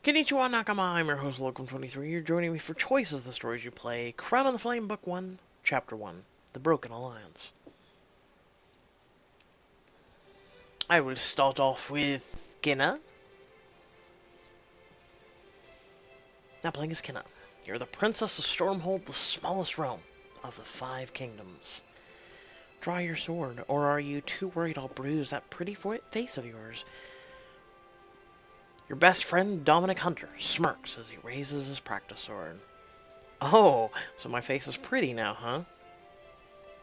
Konnichiwa Nakama, I'm your host, Locum23. You're joining me for Choices of the Stories You Play, Crown of the Flame, Book 1, Chapter 1, The Broken Alliance. I will start off with Kinna. Now playing as Kinna. You're the Princess of Stormhold, the smallest realm of the 5 kingdoms. Draw your sword, or are you too worried I'll bruise that pretty face of yours? Your best friend, Dominic Hunter, smirks as he raises his practice sword. Oh, so my face is pretty now, huh?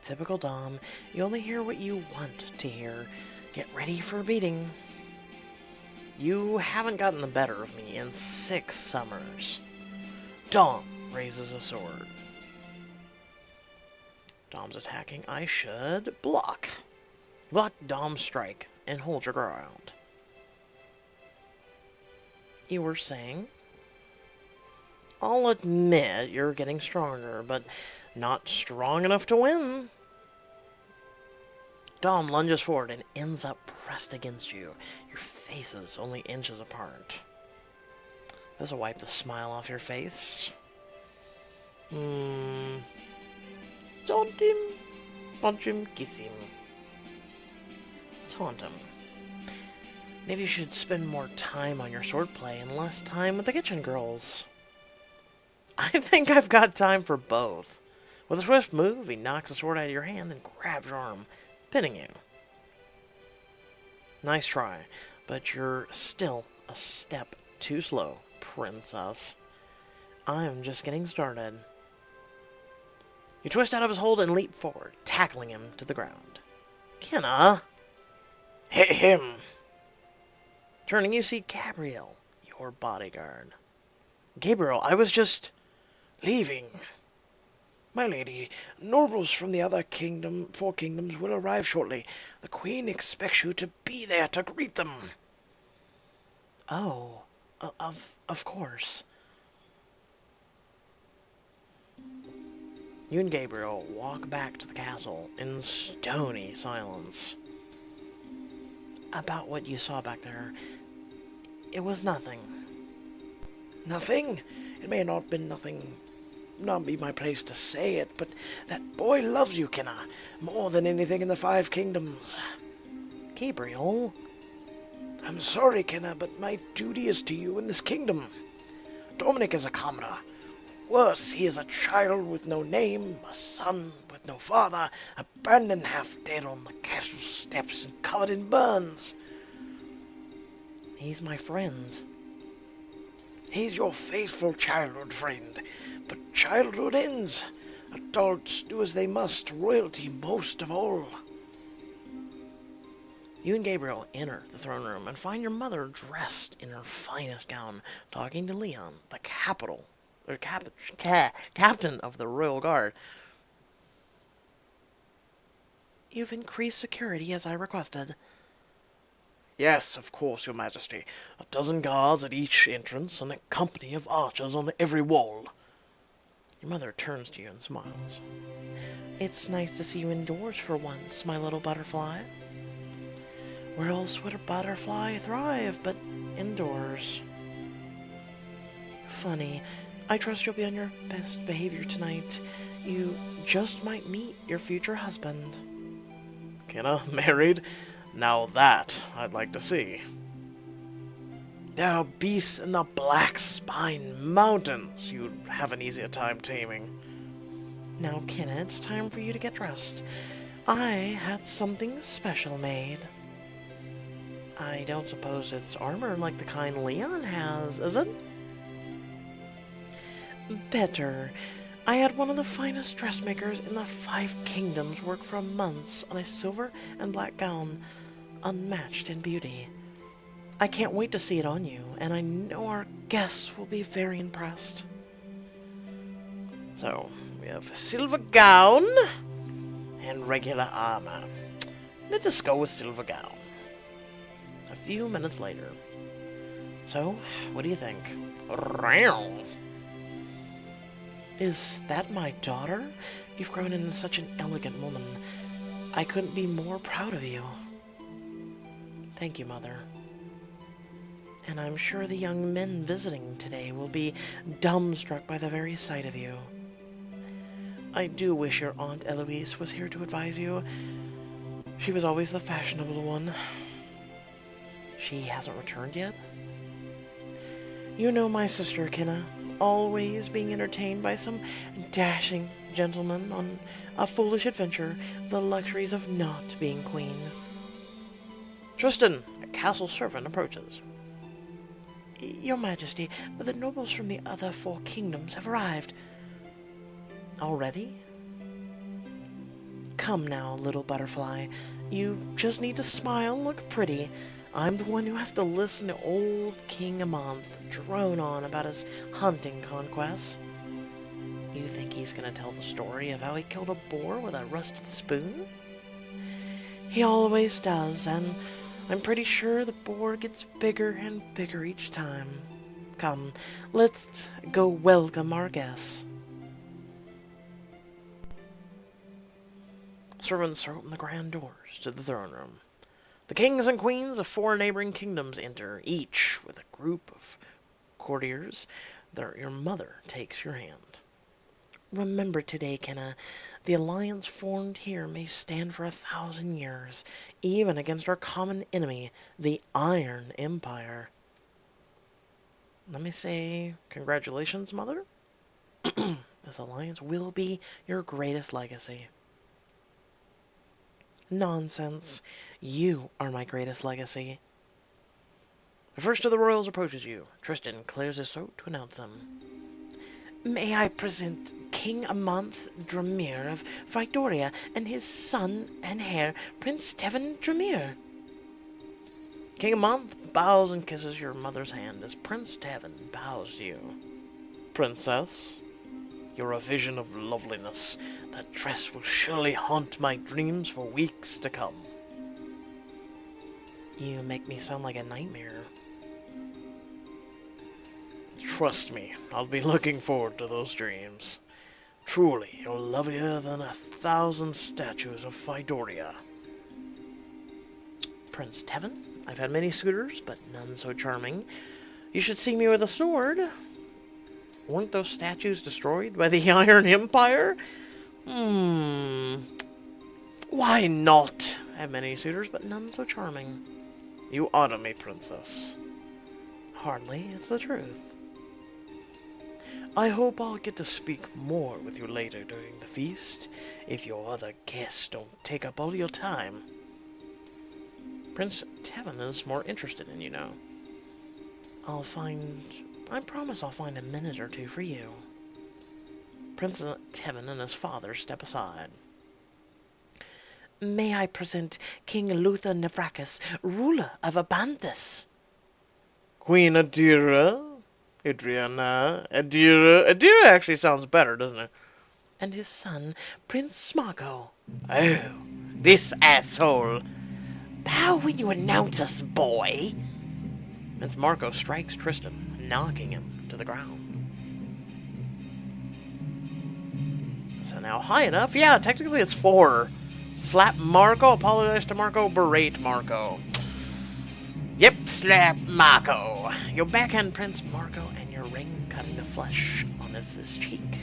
Typical Dom, you only hear what you want to hear. Get ready for a beating. You haven't gotten the better of me in 6 summers. Dom raises a sword. Dom's attacking. I should block. Block Dom's strike and hold your ground. You were saying? I'll admit you're getting stronger, but not strong enough to win. Dom lunges forward and ends up pressed against you. Your faces only inches apart. This'll wipe the smile off your face. Taunt him, punch him, kiss him. Taunt him. Maybe you should spend more time on your swordplay and less time with the kitchen girls. I think I've got time for both. With a swift move, he knocks the sword out of your hand and grabs your arm, pinning you. Nice try, but you're still a step too slow, princess. I'm just getting started. You twist out of his hold and leap forward, tackling him to the ground. Kinna! Hit him! Turning, you see Gabriel, your bodyguard. Gabriel, I was just leaving. My lady, nobles from the other 4 kingdoms will arrive shortly. The queen expects you to be there to greet them. Oh, of course. You and Gabriel walk back to the castle in stony silence. About what you saw back there, it was nothing. Nothing? It may not have been nothing. Not be my place to say it, but that boy loves you, Kinna, more than anything in the 5 kingdoms. Gabriel? I'm sorry, Kinna, but my duty is to you in this kingdom. Dominic is a commoner. Worse, he is a child with no name, a son with no father, abandoned half dead on the castle steps and covered in burns. He's my friend. He's your faithful childhood friend. But childhood ends. Adults do as they must, royalty most of all. You and Gabriel enter the throne room and find your mother dressed in her finest gown, talking to Leon, the captain of the Royal Guard. You've increased security as I requested. Yes, of course, your majesty. 12 guards at each entrance and a company of archers on every wall. Your mother turns to you and smiles. It's nice to see you indoors for once, my little butterfly. Where else would a butterfly thrive but indoors? Funny. I trust you'll be on your best behavior tonight. You just might meet your future husband. Kinna married? Now that I'd like to see. There are beasts in the Black Spine Mountains you'd have an easier time taming. Now, Kinna, it's time for you to get dressed. I had something special made. I don't suppose it's armor like the kind Leon has, is it? Better. I had one of the finest dressmakers in the 5 kingdoms work for months on a silver and black gown, unmatched in beauty. I can't wait to see it on you, and I know our guests will be very impressed. So, we have a silver gown and regular armor. Let's just go with silver gown. A few minutes later. So, what do you think? Is that my daughter? You've grown into such an elegant woman. I couldn't be more proud of you. Thank you, Mother. And I'm sure the young men visiting today will be dumbstruck by the very sight of you. I do wish your Aunt Eloise was here to advise you. She was always the fashionable one. She hasn't returned yet? You know my sister, Kenna, always being entertained by some dashing gentleman on a foolish adventure, the luxuries of not being queen. Tristan, a castle servant, approaches. Your Majesty, the nobles from the other 4 kingdoms have arrived. Already? Come now, little butterfly. You just need to smile and look pretty. I'm the one who has to listen to old King Amonth drone on about his hunting conquests. You think he's gonna tell the story of how he killed a boar with a rusted spoon? He always does, and I'm pretty sure the boar gets bigger and bigger each time. Come, let's go welcome our guests. Servants open the grand doors to the throne room. The kings and queens of 4 neighboring kingdoms enter, each with a group of courtiers. Your mother takes your hand. Remember today, Kenna, the alliance formed here may stand for 1,000 years, even against our common enemy, the Iron Empire. Let me say, congratulations, Mother. This alliance will be your greatest legacy. Nonsense. You are my greatest legacy. The first of the royals approaches you. Tristan clears his throat to announce them. May I present King Amonth Dramir of Victoria and his son and heir, Prince Tevin Dramir. King Amonth bows and kisses your mother's hand as Prince Tevin bows to you. Princess, you're a vision of loveliness. That dress will surely haunt my dreams for weeks to come. You make me sound like a nightmare. Trust me, I'll be looking forward to those dreams. Truly, you're lovelier than 1,000 statues of Fidoria. Prince Tevin, I've had many suitors, but none so charming. You should see me with a sword. Weren't those statues destroyed by the Iron Empire? Why not? I have many suitors, but none so charming. You honor me, princess. Hardly, it's the truth. I hope I'll get to speak more with you later during the feast, if your other guests don't take up all your time. Prince Tevin is more interested in you now. I promise I'll find a minute or two for you. Prince Tevin and his father step aside. May I present King Luther Nevrakis, ruler of Abanthus? Queen Adira? Adriana? Adira actually sounds better, doesn't it? And his son, Prince Marco. Oh, this asshole. Bow when you announce us, boy. Prince Marco strikes Tristan, knocking him to the ground. So now high enough? Yeah, technically it's 4. Slap Marco, apologize to Marco, berate Marco. Yep, slap Marco. You backhand Prince Marco and your ring cutting the flesh on his cheek.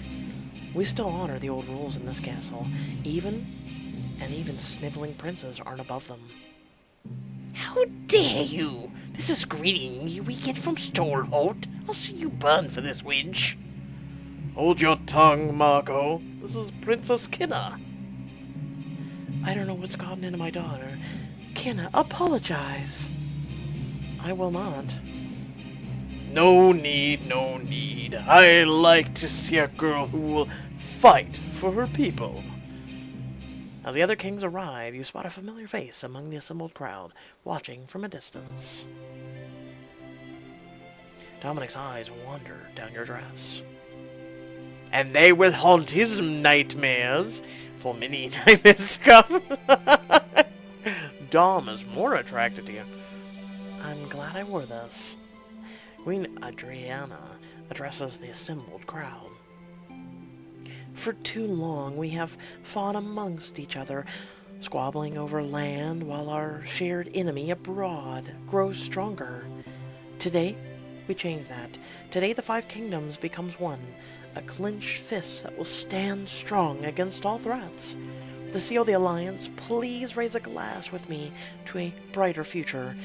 We still honor the old rules in this castle. Even sniveling princes aren't above them. How dare you! This is greeting we get from Stolholt. I'll see you burn for this wench. Hold your tongue, Marco. This is Princess Kenna. I don't know what's gotten into my daughter. Kenna, apologize. I will not. No need, no need. I like to see a girl who will fight for her people. As the other kings arrive, you spot a familiar face among the assembled crowd, watching from a distance. Dominic's eyes wander down your dress. And they will haunt his nightmares, for many nightmares come. Dom is more attracted to you. I'm glad I wore this. Queen Adriana addresses the assembled crowd. For too long we have fought amongst each other, squabbling over land while our shared enemy abroad grows stronger. Today, we change that. Today, the Five Kingdoms becomes one. A clenched fist that will stand strong against all threats. To seal the alliance, please raise a glass with me to a brighter future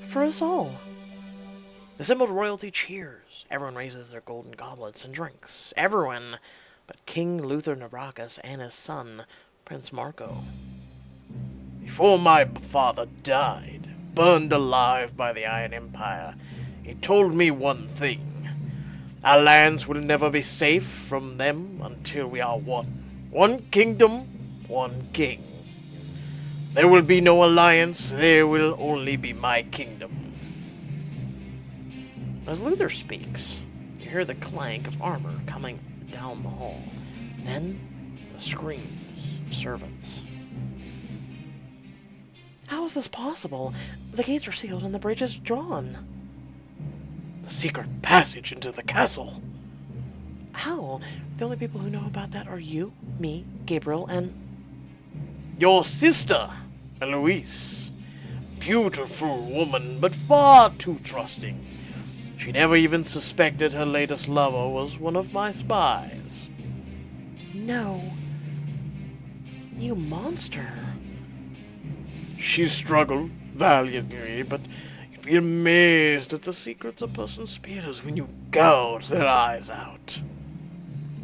for us all. The assembled royalty cheers. Everyone raises their golden goblets and drinks. Everyone but King Luther Nabrakas and his son, Prince Marco. Before my father died, burned alive by the Iron Empire, he told me one thing. Our lands will never be safe from them until we are one. One kingdom, one king. There will be no alliance, there will only be my kingdom. As Luther speaks, you hear the clank of armor coming down the hall. Then, the screams of servants. How is this possible? The gates are sealed and the bridge is drawn. The secret passage into the castle. How? The only people who know about that are you, me, Gabriel, and... your sister, Eloise. Beautiful woman, but far too trusting. She never even suspected her latest lover was one of my spies. No. You monster. She struggled valiantly, but you'd be amazed at the secrets a person spears when you gouge their eyes out.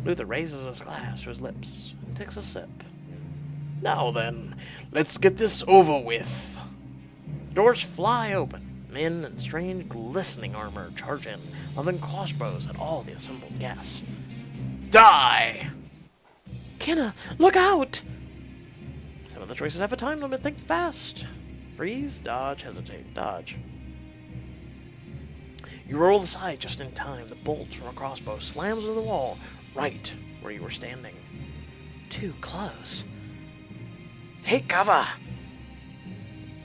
Luther raises his glass to his lips and takes a sip. Now then, let's get this over with. The doors fly open. Men in strange, glistening armor charge in, leveling crossbows at all the assembled guests. Die! Kenna, look out! Some of the choices have a time limit. Think fast. Freeze, dodge, hesitate, dodge. You roll aside just in time. The bolt from a crossbow slams into the wall, right where you were standing. Too close. Take cover!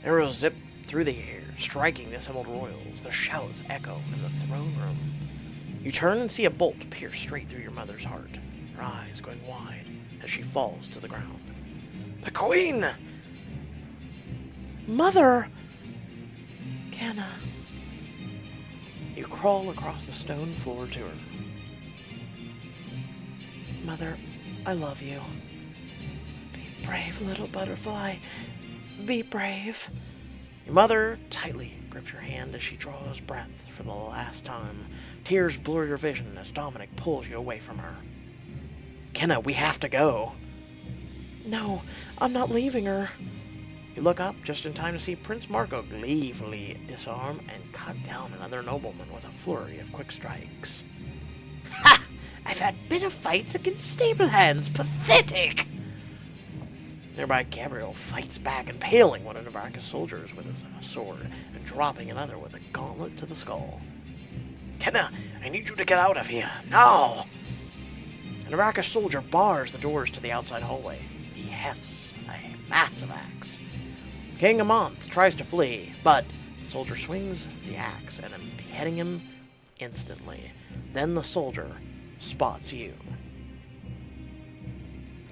Arrows zip through the air, striking the assembled royals. Their shouts echo in the throne room. You turn and see a bolt pierce straight through your mother's heart, her eyes going wide as she falls to the ground. The Queen! Mother! Kenna. You crawl across the stone floor to her. Mother, I love you. Be brave, little butterfly. Be brave. Your mother tightly grips your hand as she draws breath for the last time. Tears blur your vision as Dominic pulls you away from her. Kenna, we have to go. No, I'm not leaving her. You look up just in time to see Prince Marco gleefully disarm and cut down another nobleman with a flurry of quick strikes. Ha! I've had bitter fights against stable hands. Pathetic! Nearby, Gabriel fights back, impaling one of Navarca's soldiers with his sword and dropping another with a gauntlet to the skull. Kenna, I need you to get out of here, now! A Navarca soldier bars the doors to the outside hallway. He hefts a massive axe. King Amonth tries to flee, but the soldier swings the axe at him, beheading him instantly. Then the soldier spots you.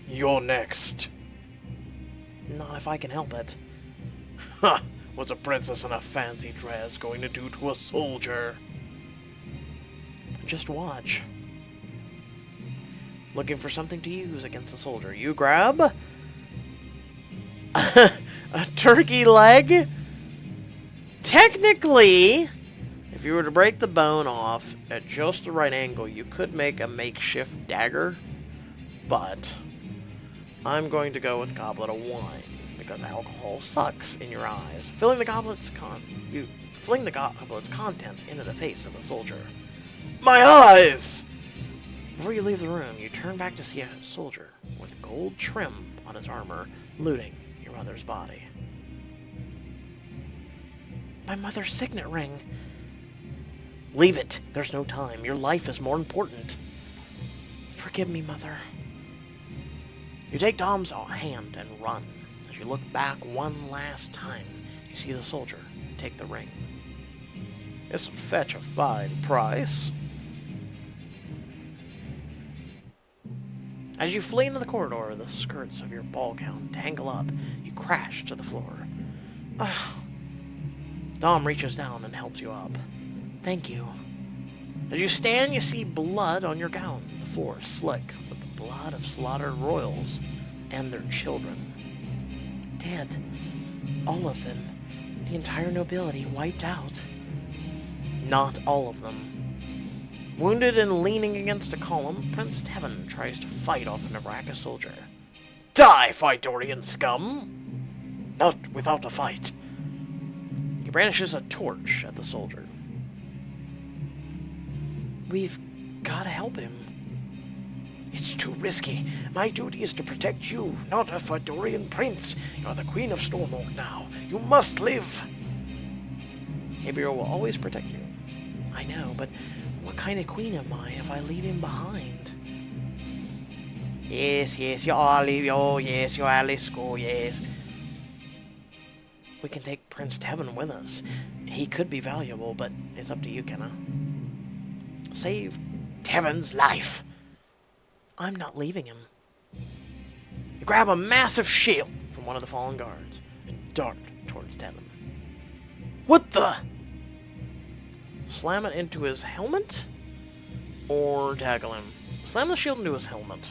You're next. Not if I can help it. Ha! What's a princess in a fancy dress going to do to a soldier? Just watch. Looking for something to use against the soldier. You grab a turkey leg? Technically, if you were to break the bone off at just the right angle, you could make a makeshift dagger, but I'm going to go with goblet of wine because alcohol sucks in your eyes. You fling the goblet's contents into the face of the soldier. My eyes! Before you leave the room, you turn back to see a soldier with gold trim on his armor looting your mother's body. My mother's signet ring. Leave it. There's no time. Your life is more important. Forgive me, Mother. You take Dom's hand and run. As you look back one last time, you see the soldier take the ring. This'll fetch a fine price. As you flee into the corridor, the skirts of your ball gown tangle up. You crash to the floor. Dom reaches down and helps you up. Thank you. As you stand, you see blood on your gown. The floor slick with the blood of slaughtered royals and their children. Dead. All of them. The entire nobility wiped out. Not all of them. Wounded and leaning against a column, Prince Tevin tries to fight off an Arrakis soldier. Die, Phytorian scum! Not without a fight. He brandishes a torch at the soldier. We've got to help him. It's too risky. My duty is to protect you, not a Phytorian prince. You're the Queen of Stormwalk now. You must live. Gabriel will always protect you. I know, but what kind of queen am I if I leave him behind? Yes, you all leave. Oh, yes, you all go. Yes. We can take Prince Tevin with us. He could be valuable, but it's up to you, Kenna. Save Tevin's life. I'm not leaving him. You grab a massive shield from one of the fallen guards and dart towards Tevin. What the? Slam it into his helmet? Or tackle him? Slam the shield into his helmet.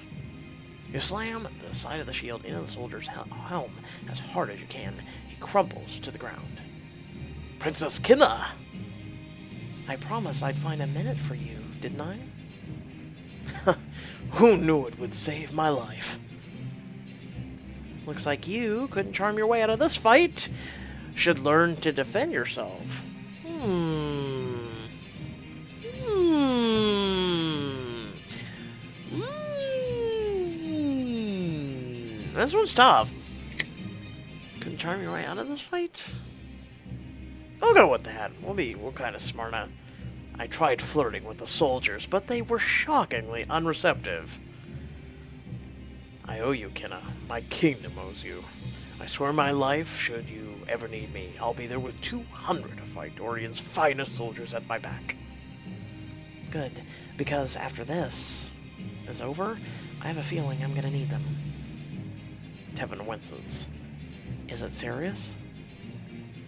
You slam the side of the shield into the soldier's helm as hard as you can. He crumples to the ground. Princess Kinna! I promised I'd find a minute for you, didn't I? Who knew it would save my life? Looks like you couldn't charm your way out of this fight. Should learn to defend yourself. This one's tough. Couldn't charm your way out of this fight? I'll go with that. We're kind of smart now. I tried flirting with the soldiers, but they were shockingly unreceptive. I owe you, Kenna. My kingdom owes you. I swear my life, should you ever need me, I'll be there with 200 of Phytorian's finest soldiers at my back. Good, because after this is over, I have a feeling I'm gonna need them. Tevin winces. Is it serious?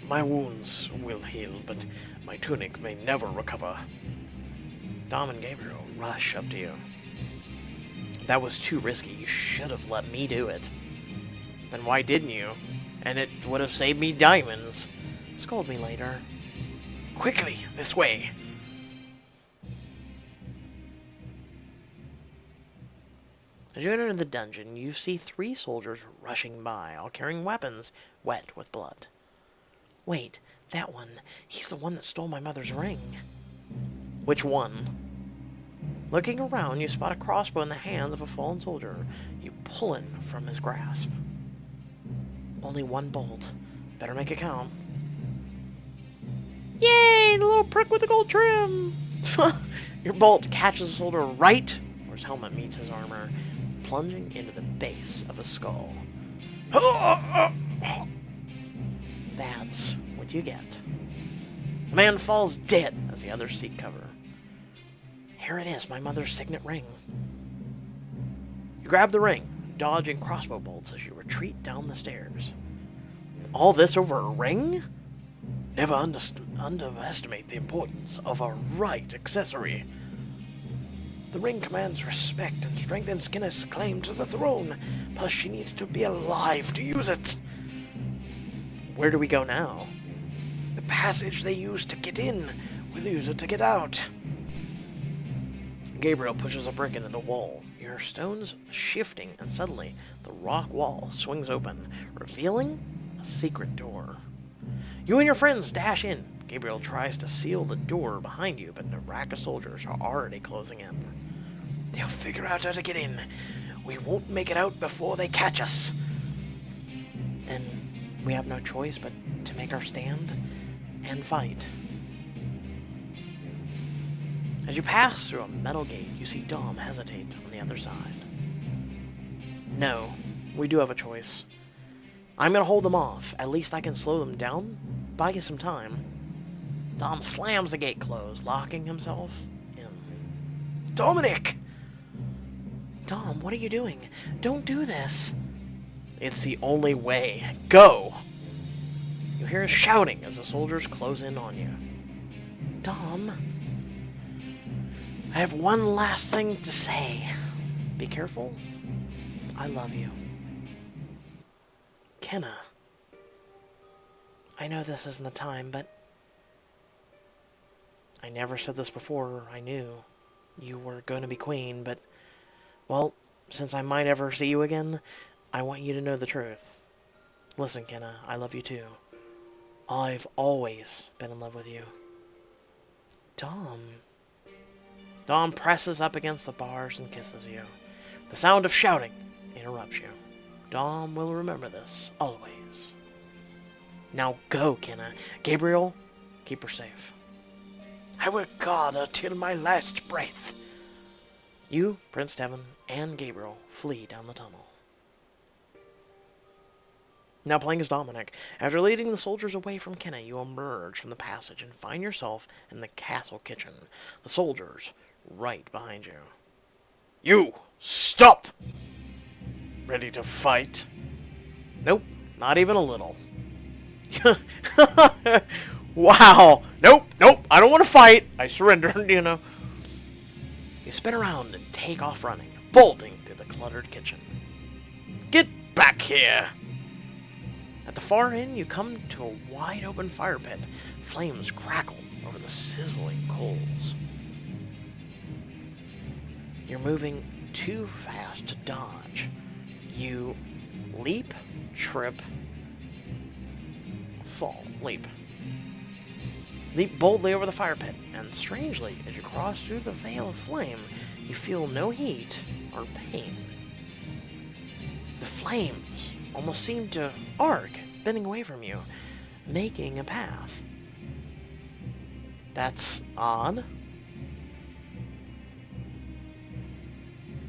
My wounds will heal, but my tunic may never recover. Dom and Gabriel rush up to you. That was too risky. You should have let me do it. Then why didn't you? And it would have saved me diamonds. Scold me later. Quickly, this way. As you enter the dungeon, you see 3 soldiers rushing by, all carrying weapons wet with blood. Wait, that one. He's the one that stole my mother's ring. Which one? Looking around, you spot a crossbow in the hands of a fallen soldier. You pull it from his grasp. Only 1 bolt. Better make it count. Yay! The little prick with the gold trim! Your bolt catches the soldier right where his helmet meets his armor, plunging into the base of his skull. That's what you get. The man falls dead as the others seek cover. Here it is, my mother's signet ring. You grab the ring, dodging crossbow bolts as you retreat down the stairs. All this over a ring? Never underestimate the importance of a right accessory. The ring commands respect and strengthens Kinna's claim to the throne, plus she needs to be alive to use it. Where do we go now? The passage they used to get in. We'll use it to get out. Gabriel pushes a brick into the wall. You hear stones shifting, and suddenly the rock wall swings open, revealing a secret door. You and your friends dash in. Gabriel tries to seal the door behind you, but Arrakis soldiers are already closing in. They'll figure out how to get in. We won't make it out before they catch us. Then we have no choice but to make our stand and fight. As you pass through a metal gate, you see Dom hesitate on the other side. No, we do have a choice. I'm gonna hold them off. At least I can slow them down. Buy you some time. Dom slams the gate closed, locking himself in. Dominic! Dom, what are you doing? Don't do this. It's the only way. Go! You hear shouting as the soldiers close in on you. Dom, I have one last thing to say. Be careful. I love you. Kenna, I know this isn't the time, but I never said this before I knew you were going to be queen, but, well, since I might ever see you again, I want you to know the truth. Listen, Kenna, I love you too. I've always been in love with you. Dom. Dom presses up against the bars and kisses you. The sound of shouting interrupts you. Dom will remember this, always. Now go, Kenna. Gabriel, keep her safe. I will guard her till my last breath. You, Prince Devon, and Gabriel flee down the tunnel. Now playing as Dominic, after leading the soldiers away from Kenna, you emerge from the passage and find yourself in the castle kitchen. The soldiers right behind you. You! Stop! Ready to fight? Nope, not even a little. Wow! Nope, I don't want to fight. I surrendered, you know. You spin around and take off running, bolting through the cluttered kitchen. Get back here! At the far end, you come to a wide-open fire pit. Flames crackle over the sizzling coals. You're moving too fast to dodge. You leap, trip, fall, leap. Leap boldly over the fire pit, and strangely, as you cross through the veil of flame, you feel no heat or pain. The flames almost seem to arc, bending away from you, making a path. That's odd.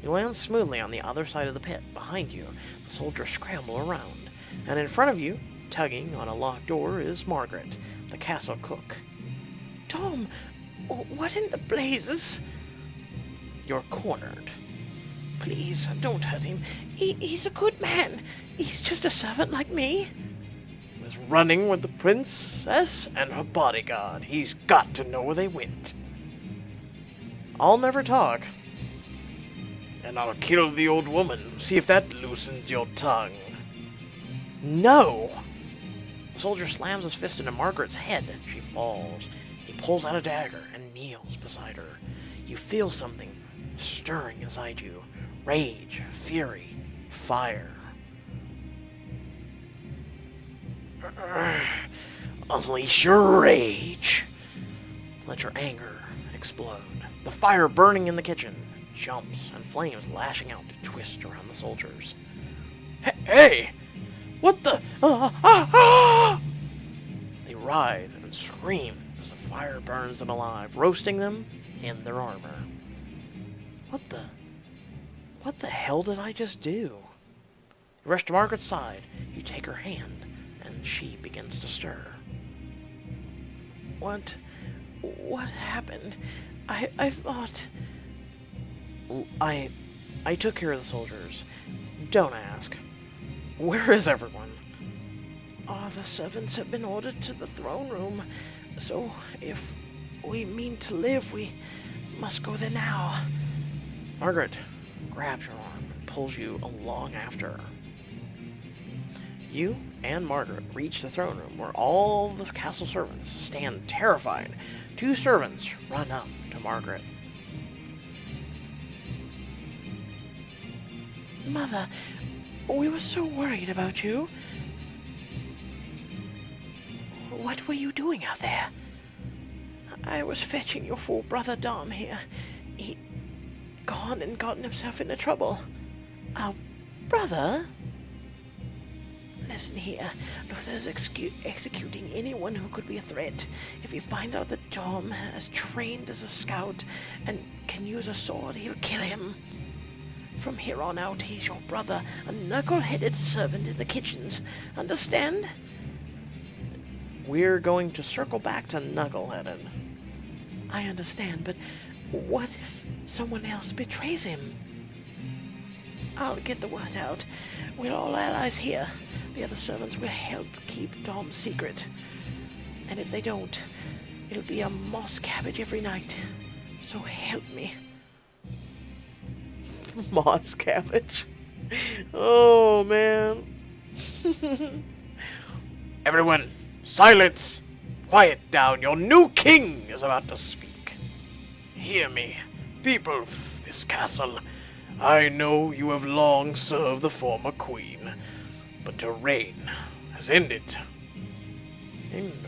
You land smoothly on the other side of the pit. Behind you, the soldiers scramble around, and in front of you, tugging on a locked door, is Margaret, the castle cook. Tom, what in the blazes? You're cornered. Please, don't hurt him. He's a good man. He's just a servant like me. He was running with the princess and her bodyguard. He's got to know where they went. I'll never talk. And I'll kill the old woman. See if that loosens your tongue. No! The soldier slams his fist into Margaret's head. She falls. He pulls out a dagger and kneels beside her. You feel something stirring inside you. Rage, fury, fire. Unleash your rage. Let your anger explode. The fire burning in the kitchen jumps, and flames lashing out to twist around the soldiers. Hey! What the? They writhe and scream as the fire burns them alive, roasting them in their armor. What the hell did I just do? You rush to Margaret's side. You take her hand, and she begins to stir. What happened? I thought... I took care of the soldiers. Don't ask. Where is everyone? The servants have been ordered to the throne room, so if we mean to live, we must go there now. Margaret grabs your arm and pulls you along after her. You and Margaret reach the throne room where all the castle servants stand terrified. Two servants run up to Margaret. Mother, we were so worried about you. What were you doing out there? I was fetching your full brother Dom here. He gone and gotten himself into trouble. Our brother? Listen here. Luther's executing anyone who could be a threat. If he finds out that Dom has trained as a scout and can use a sword, he'll kill him. From here on out, he's your brother, a knuckle-headed servant in the kitchens. Understand? We're going to circle back to knuckle-headed. I understand, but what if someone else betrays him? I'll get the word out. We're all allies here. The other servants will help keep Dom's secret. And if they don't, It'll be a moss cabbage every night. So help me. Moss cabbage. Oh, man. Everyone, silence! Quiet down. Your new king is about to speak. Hear me, people of this castle. I know you have long served the former queen, but her reign has ended.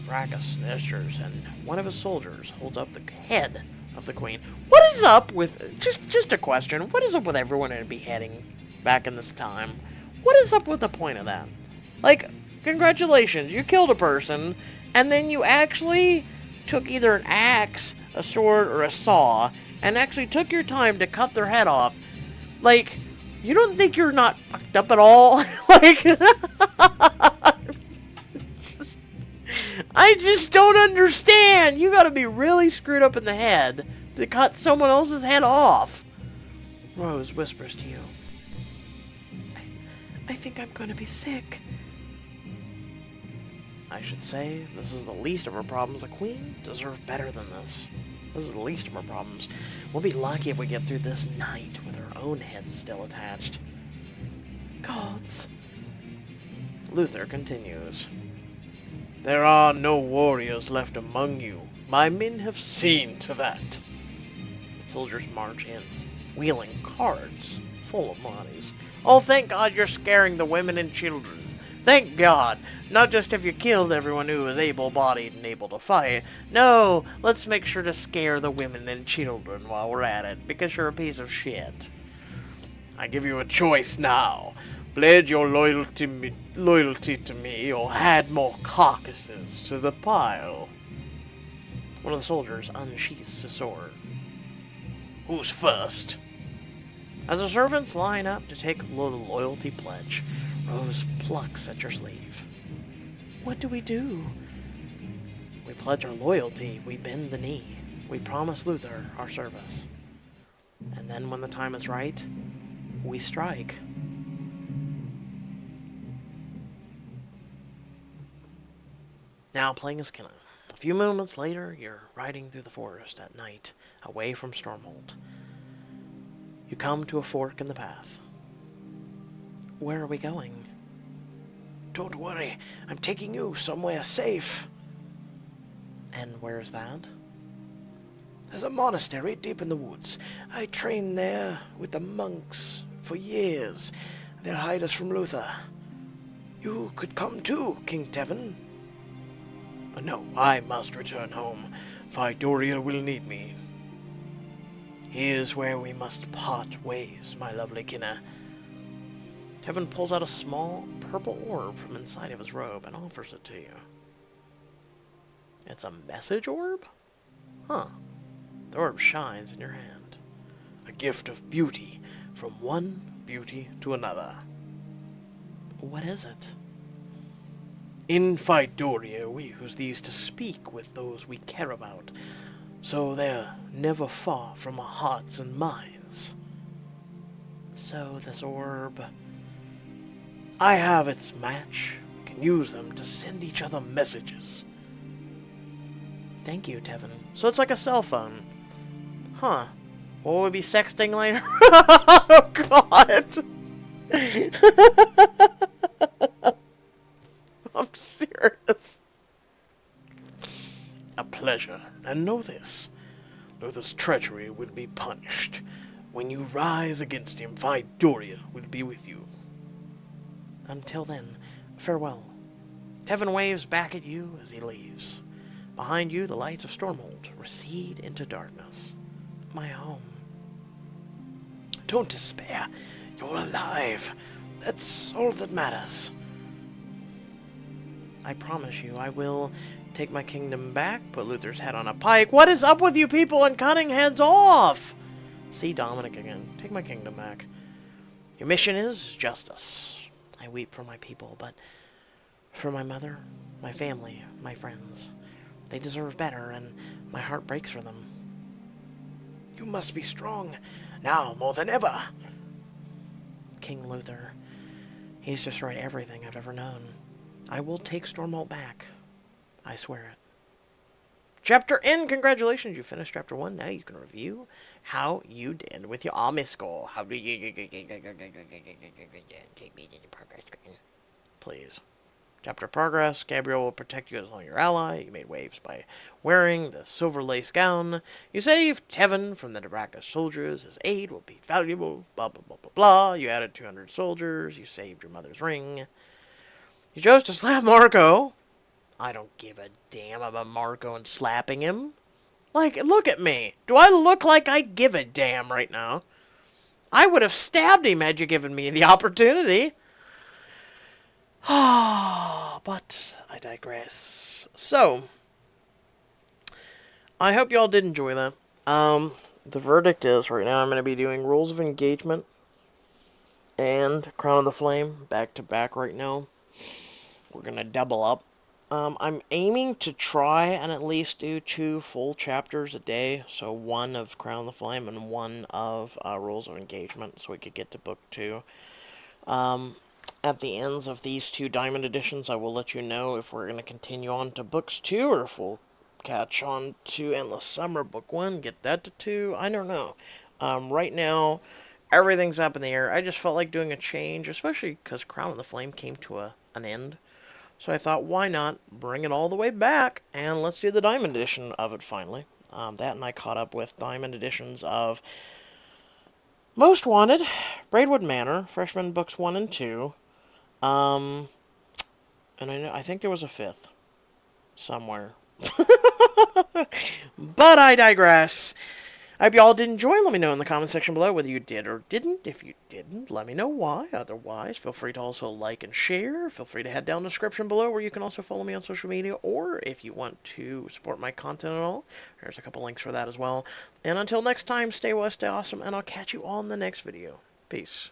Vracus gestures, and one of his soldiers holds up the head of the queen. What is up with... Just a question. What is up with everyone in a beheading back in this time? What is up with the point of that? Like, congratulations, you killed a person, and then you actually took either an axe, a sword, or a saw, and actually took your time to cut their head off. Like, you don't think you're not fucked up at all? Like... I just don't understand. You gotta be really screwed up in the head to cut someone else's head off. Rose whispers to you. I think I'm gonna be sick. I should say, this is the least of her problems. A queen deserves better than this. This is the least of her problems. We'll be lucky if we get through this night with her own head still attached. Gods. Luther continues. There are no warriors left among you. My men have seen to that. The soldiers march in, wheeling carts full of bodies. Oh, thank God you're scaring the women and children. Thank God. Not just have you killed everyone who is able-bodied and able to fight. No, let's make sure to scare the women and children while we're at it, because you're a piece of shit. I give you a choice now. Pledge your loyalty to me, or add more carcasses to the pile. One of the soldiers unsheaths his sword. Who's first? As the servants line up to take the loyalty pledge, Rose plucks at your sleeve. What do? We pledge our loyalty, we bend the knee. We promise Luther our service. And then when the time is right, we strike. Now playing as Kenna. A few moments later, you're riding through the forest at night, away from Stormhold. You come to a fork in the path. Where are we going? Don't worry, I'm taking you somewhere safe. And where's that? There's a monastery deep in the woods. I trained there with the monks for years. They'll hide us from Luther. You could come too, King Tevin. No, I must return home. Phydoria will need me. Here's where we must part ways, my lovely Kinna. Tevin pulls out a small purple orb from inside of his robe and offers it to you. It's a message orb? Huh. The orb shines in your hand. A gift of beauty, from one beauty to another. What is it? In Phydoria, we use these to speak with those we care about, so they're never far from our hearts and minds. So this orb... I have its match. Can use them to send each other messages. Thank you, Tevin. So it's like a cell phone. Huh. What would we be sexting later? Oh, God! I'm serious. A pleasure. And know this. Luther's treachery will be punished. When you rise against him, Phydoria will be with you. Until then, farewell. Tevin waves back at you as he leaves. Behind you, the lights of Stormhold recede into darkness. My home. Don't despair. You're alive. That's all that matters. I promise you, I will take my kingdom back, put Luther's head on a pike. What is up with you people and cutting heads off? See Dominic again. Take my kingdom back. Your mission is justice. I weep for my people, but for my mother, my family, my friends. They deserve better, and my heart breaks for them. You must be strong, now more than ever. King Luther, he's destroyed everything I've ever known. I will take Stormhold back. I swear it. Chapter N, congratulations, you finished Chapter 1. Now you can review how you did with your army score. How did you... Take me to the progress screen. Please. Chapter Progress, Gabriel will protect you as long as your ally. You made waves by wearing the silver lace gown. You saved Tevin from the Draca soldiers. His aid will be valuable. Blah, blah, blah, blah, blah. You added 200 soldiers. You saved your mother's ring. You chose to slap Marco. I don't give a damn about Marco and slapping him. Like, look at me. Do I look like I give a damn right now? I would have stabbed him had you given me the opportunity. But I digress. So, I hope y'all did enjoy that. The verdict is, right now I'm going to be doing Rules of Engagement and Crown of the Flame back to back right now. We're going to double up. I'm aiming to try and at least do 2 full chapters a day. So 1 of Crown of the Flame and 1 of Rules of Engagement, so we could get to book 2. At the ends of these 2 Diamond Editions, I will let you know if we're going to continue on to books 2 or if we'll catch on to Endless Summer Book 1, get that to 2. I don't know. Right now, everything's up in the air. I just felt like doing a change, especially because Crown of the Flame came to an end. So I thought, why not bring it all the way back, and let's do the Diamond Edition of it finally. That and I caught up with Diamond Editions of Most Wanted, Braidwood Manor, Freshman Books 1 and 2, and I think there was a 5th somewhere. But I digress. I hope y'all did enjoy. Let me know in the comment section below whether you did or didn't. If you didn't, let me know why. Otherwise, feel free to also like and share. Feel free to head down the description below where you can also follow me on social media. Or if you want to support my content at all, there's a couple links for that as well. And until next time, stay well, stay awesome, and I'll catch you all in the next video. Peace.